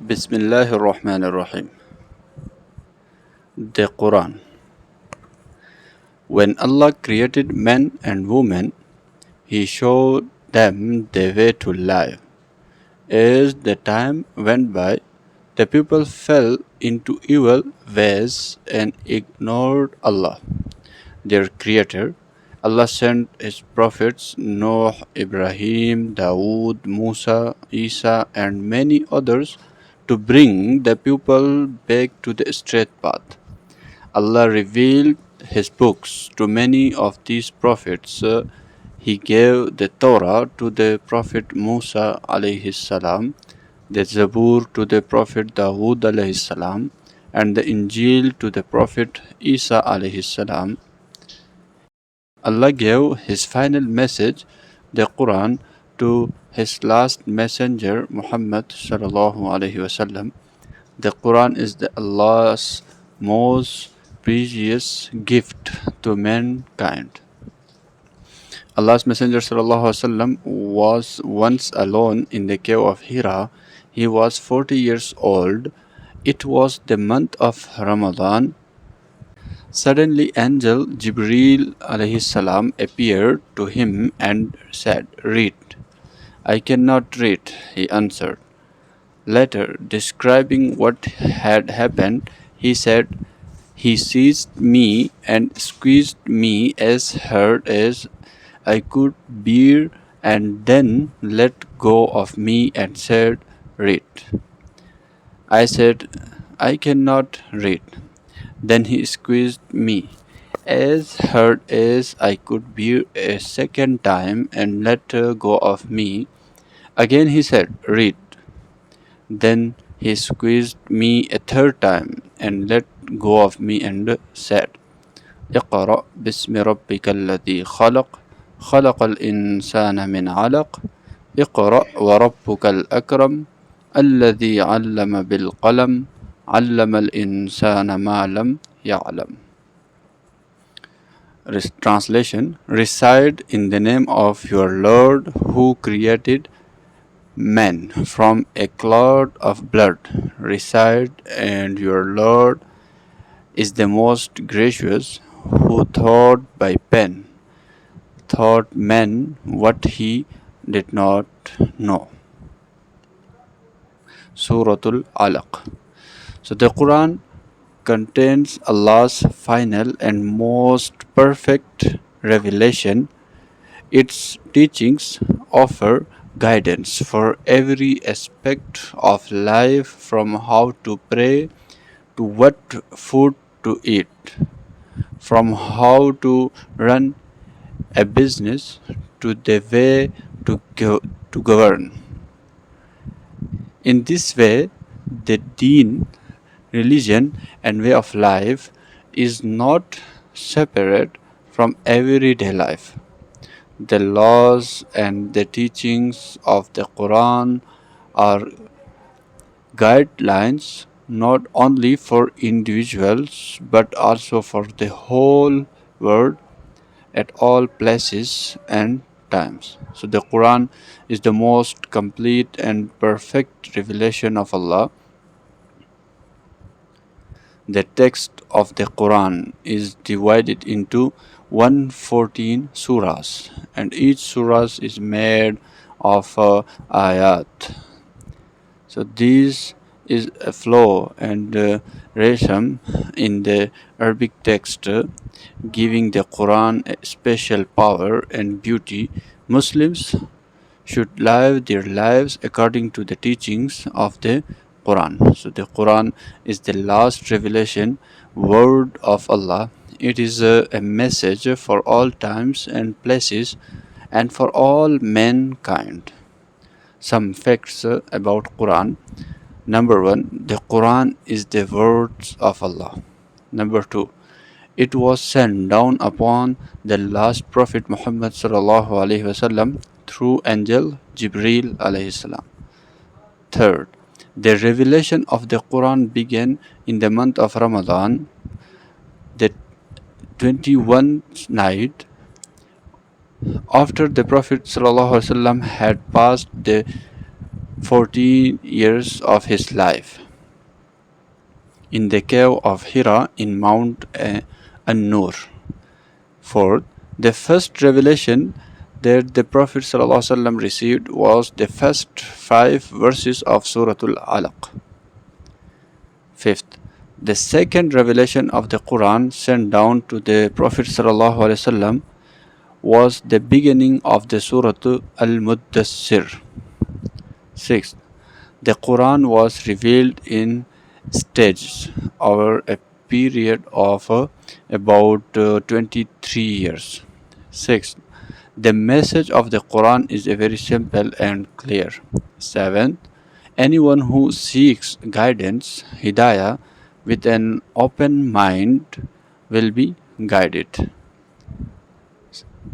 Bismillahir-Rahmanir-Rahim. The Quran. When Allah created men and women, He showed them the way to life. As the time went by, the people fell into evil ways and ignored Allah, their Creator. Allah sent His prophets Noah, Ibrahim, Dawood, Musa, Isa, and many others to bring the people back to the straight path. Allah revealed His books to many of these prophets. He gave the Torah to the Prophet Musa alayhi salam, the Zabur to the Prophet Dawood alayhi salam, and the Injil to the Prophet Isa alayhi salam. Allah gave His final message, the Quran, to His last messenger Muhammad sallallahu alaihi wasallam. The Quran is Allah's most precious gift to mankind. Allah's messenger sallallahu alaihi wasallam was once alone in the cave of Hira. He was 40 years old. It was the month of Ramadan. Suddenly angel Jibreel alayhi salam appeared to him and said, "Read." "I cannot read," he answered. Later, describing what had happened, he said, "He seized me and squeezed me as hard as I could bear and then let go of me and said, 'Read.' I said, 'I cannot read.' Then he squeezed me as hard as I could bear a second time and let go of me. Again he said, 'Read.' Then he squeezed me a third time and let go of me and said, 'اقرأ باسم ربك الذي خلق خلق الإنسان من علق اقرأ وربك الأكرم الذي علم بالقلم علم الإنسان ما لم يعلم.'" Translation: Recite in the name of your Lord who created man from a clot of blood. Recite, and your Lord is the most gracious, who taught by pen, taught man what he did not know. Suratul Alaq. So the Quran contains Allah's final and most perfect revelation. Its teachings offer guidance for every aspect of life, from how to pray to what food to eat, from how to run a business to the way to govern. In this way, the deen, religion, and way of life is not separate from everyday life. The laws and the teachings of the Quran are guidelines not only for individuals but also for the whole world at all places and times. So the Quran is the most complete and perfect revelation of Allah. The text of the Quran is divided into 114 surahs, and each surah is made of ayat. So this is a flow and rhythm in the Arabic text, giving the Quran a special power and beauty. Muslims should live their lives according to the teachings of the Quran. So the Quran is the last revelation word of Allah. It is a message for all times and places and for all mankind. Some facts about Quran. Number 1, the Quran is the words of Allah. Number 2, it was sent down upon the last Prophet Muhammad sallallahu alaihi wasallam through angel Jibreel alayhi salam. Third, the revelation of the Quran began in the month of Ramadan, the 21st night after the Prophet ﷺ had passed the 14 years of his life in the cave of Hira in Mount An-Nur. Fourth, the first revelation that the Prophet ﷺ received was the first 5 verses of Surah Al-Alaq. Fifth, the second revelation of the Quran sent down to the Prophet ﷺ was the beginning of the Surah Al-Muddassir. Sixth, the Quran was revealed in stages over a period of about 23 years. Sixth, the message of the Quran is very simple and clear. Seventh, anyone who seeks guidance, hidayah, with an open mind will be guided.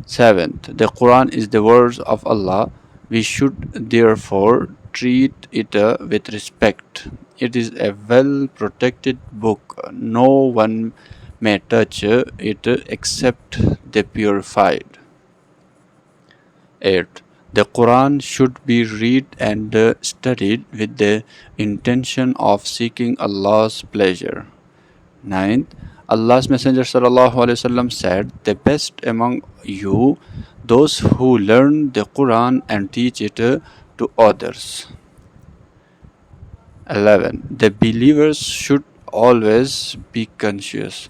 Seventh, the Quran is the words of Allah. We should therefore treat it with respect. It is a well protected book. No one may touch it except the purified. 8. The Quran should be read and studied with the intention of seeking Allah's pleasure. 9. Allah's Messenger ﷺ said, "The best among you, those who learn the Quran and teach it to others." 11. The believers should always be conscious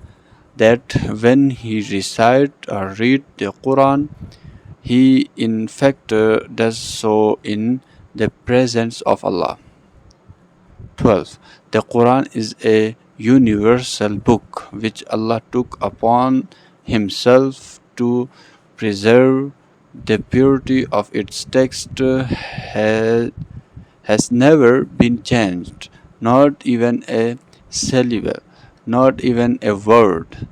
that when he recites or reads the Quran, he in fact does so in the presence of Allah. 12. The Quran is a universal book which Allah took upon Himself to preserve. The purity of its text has never been changed, not even a syllable, not even a word.